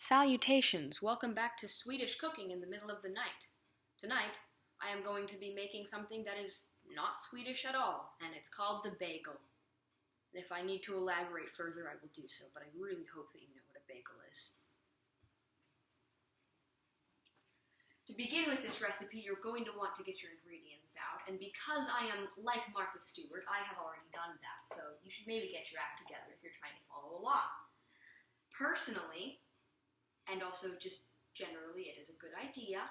Salutations! Welcome back to Swedish cooking in the middle of the night. Tonight, I am going to be making something that is not Swedish at all, and it's called the bagel. And if I need to elaborate further, I will do so, but I really hope that you know what a bagel is. To begin with this recipe, you're going to want to get your ingredients out, and because I am like Martha Stewart, I have already done that, so you should maybe get your act together if you're trying to follow along. Personally, and also just generally, it is a good idea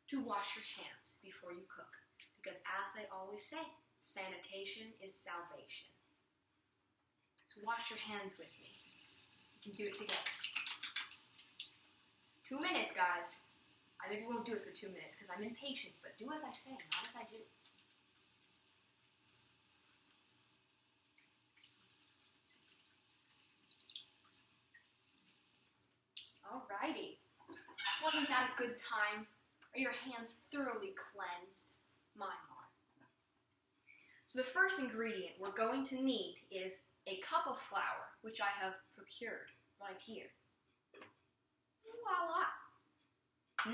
to wash your hands before you cook, because as they always say, sanitation is salvation. So wash your hands with me. We can do it together. 2 minutes, guys. I maybe won't do it for 2 minutes because I'm impatient, but do as I say, not as I do. Alrighty. Wasn't that a good time? Are your hands thoroughly cleansed? Mine are. So the first ingredient we're going to need is a cup of flour, which I have procured right here. Voila!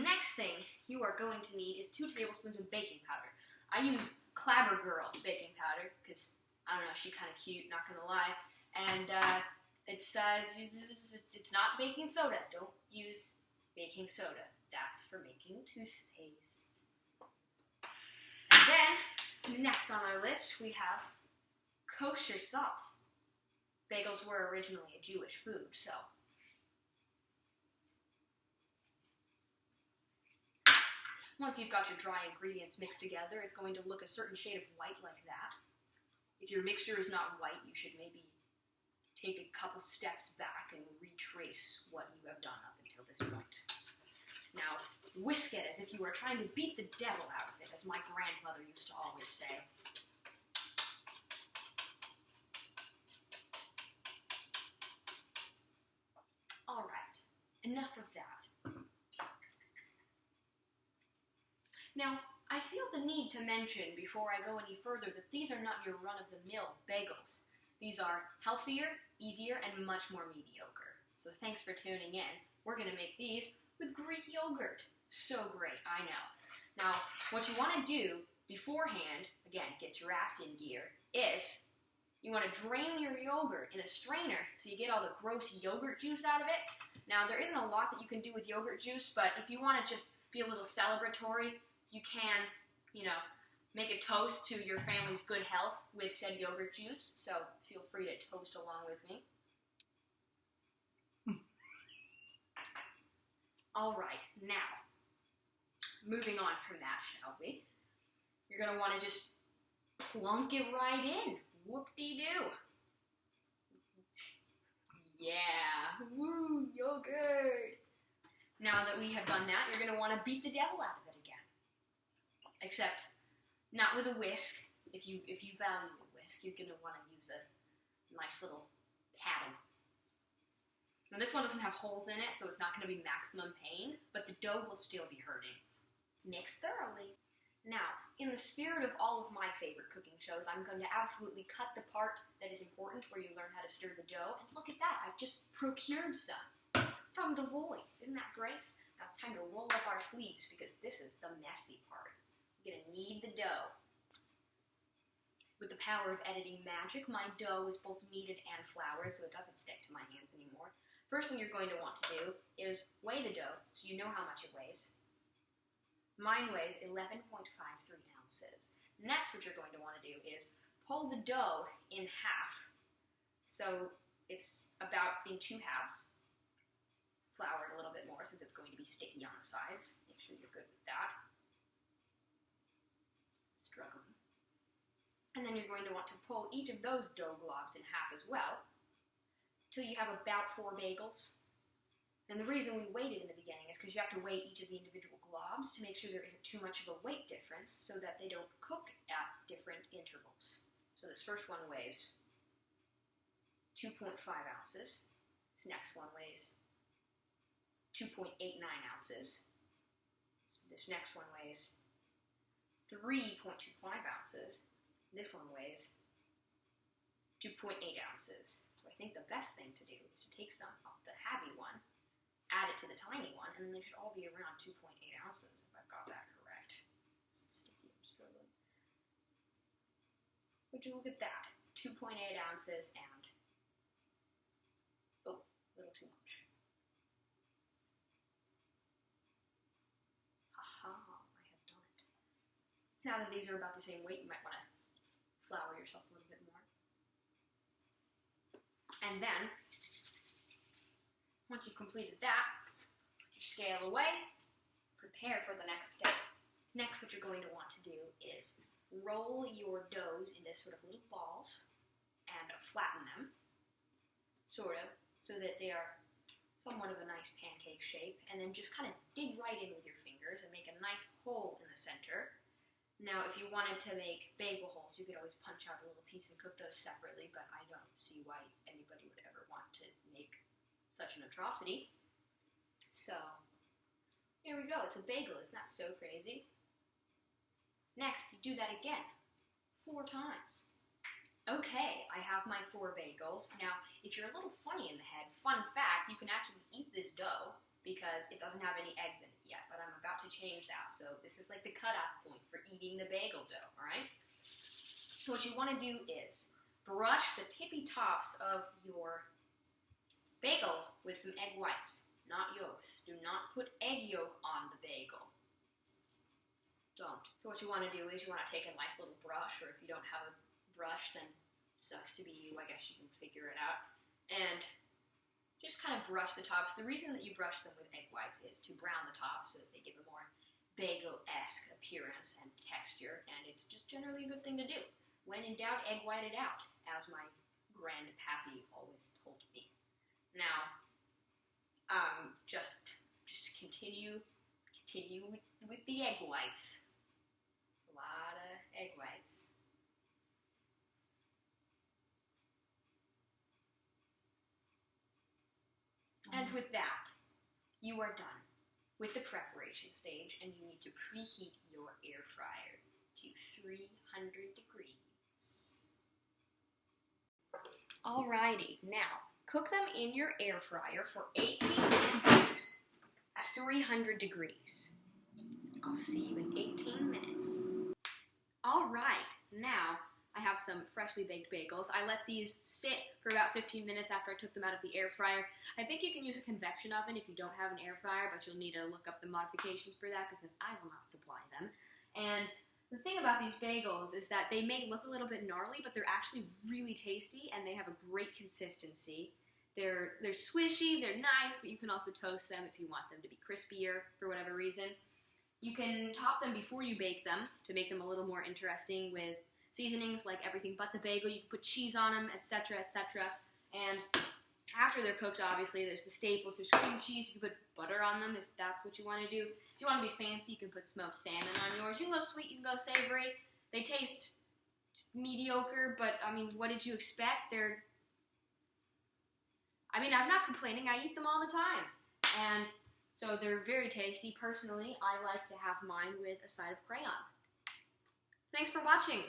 Next thing you are going to need is 2 tablespoons of baking powder. I use Clabber Girl baking powder because, I don't know, she's kind of cute, not gonna lie. And it's not baking soda. Don't use baking soda. That's for making toothpaste. And then, next on our list, we have kosher salt. Bagels were originally a Jewish food, so. Once you've got your dry ingredients mixed together, it's going to look a certain shade of white like that. If your mixture is not white, you should maybe take a couple steps back and retrace what you have done up until this point. Now, whisk it as if you were trying to beat the devil out of it, as my grandmother used to always say. Alright, enough of that. Now, I feel the need to mention before I go any further that these are not your run-of-the-mill bagels. These are healthier, easier, and much more mediocre. So thanks for tuning in. We're going to make these with Greek yogurt. So great, I know. Now, what you want to do beforehand, again, get your act in gear, is you want to drain your yogurt in a strainer so you get all the gross yogurt juice out of it. Now, there isn't a lot that you can do with yogurt juice, but if you want to just be a little celebratory, you can, make a toast to your family's good health with said yogurt juice, so feel free to toast along with me. Alright, now, moving on from that, shall we? You're going to want to just plunk it right in. Whoop-de-doo. Yeah, woo, yogurt. Now that we have done that, you're going to want to beat the devil out of it again. Except, not with a whisk. If you value a whisk, you're going to want to use a nice little paddle. Now this one doesn't have holes in it, so it's not going to be maximum pain, but the dough will still be hurting. Mix thoroughly. Now, in the spirit of all of my favorite cooking shows, I'm going to absolutely cut the part that is important where you learn how to stir the dough, and look at that, I've just procured some from the void. Isn't that great? Now it's time to roll up our sleeves because this is the messy part. You're going to knead the dough. With the power of editing magic, my dough is both kneaded and floured, so it doesn't stick to my hands anymore. First thing you're going to want to do is weigh the dough so you know how much it weighs. Mine weighs 11.53 ounces. Next, what you're going to want to do is pull the dough in half. So it's about in 2 halves. Flour it a little bit more since it's going to be sticky on the sides. Make sure you're good with that. Struggling. And then you're going to want to pull each of those dough globs in half as well, till you have about 4 bagels. And the reason we weighed it in the beginning is because you have to weigh each of the individual globs to make sure there isn't too much of a weight difference so that they don't cook at different intervals. So this first one weighs 2.5 ounces. This next one weighs 2.89 ounces. So this next one weighs 3.25 ounces. This one weighs 2.8 ounces. So I think the best thing to do is to take some of the heavy one, add it to the tiny one, and then they should all be around 2.8 ounces, if I've got that correct. It's sticky, I'm struggling. Would you look at that? 2.8 ounces and, oh, a little too much. Haha, I have done it. Now that these are about the same weight, you might want to flour yourself a little bit more. And then, once you've completed that, put your scale away, prepare for the next step. Next, what you're going to want to do is roll your doughs into sort of little balls and flatten them, sort of, so that they are somewhat of a nice pancake shape, and then just kind of dig right in with your fingers and make a nice hole in the center. Now, if you wanted to make bagel holes, you could always punch out a little piece and cook those separately, but I don't see why anybody would ever want to make such an atrocity. So, here we go. It's a bagel. Isn't that so crazy? Next, you do that again, 4 times. Okay, I have my 4 bagels. Now, if you're a little funny in the head, fun fact, you can actually eat this dough because it doesn't have any eggs in it yet, but I'm about to change that. So this is like the cutoff point for eating the bagel dough, all right? So what you want to do is brush the tippy tops of your bagels with some egg whites, not yolks. Do not put egg yolk on the bagel. Don't. So what you want to do is you want to take a nice little brush, or if you don't have a brush, then sucks to be you. I guess you can figure it out. And just kind of brush the tops. The reason that you brush them with egg whites is to brown the tops so that they give a more bagel-esque appearance and texture, and it's just generally a good thing to do. When in doubt, egg white it out, as my grandpappy always told me. Now, just continue with the egg whites. It's a lot of egg whites. And with that, you are done with the preparation stage, and you need to preheat your air fryer to 300 degrees. Alrighty, now cook them in your air fryer for 18 minutes at 300 degrees. I'll see you in 18 minutes. Alright, now I have some freshly baked bagels. I let these sit for about 15 minutes after I took them out of the air fryer. I think you can use a convection oven if you don't have an air fryer, but you'll need to look up the modifications for that because I will not supply them. And the thing about these bagels is that they may look a little bit gnarly, but they're actually really tasty and they have a great consistency. They're swishy, they're nice, but you can also toast them if you want them to be crispier for whatever reason. You can top them before you bake them to make them a little more interesting with seasonings like everything but the bagel. You can put cheese on them, etc., etc. And after they're cooked, obviously, there's the staples. There's cream cheese. You can put butter on them if that's what you want to do. If you want to be fancy, you can put smoked salmon on yours. You can go sweet, you can go savory. They taste mediocre, but, I mean, what did you expect? I'm not complaining. I eat them all the time. And so they're very tasty. Personally, I like to have mine with a side of crayon. Thanks for watching.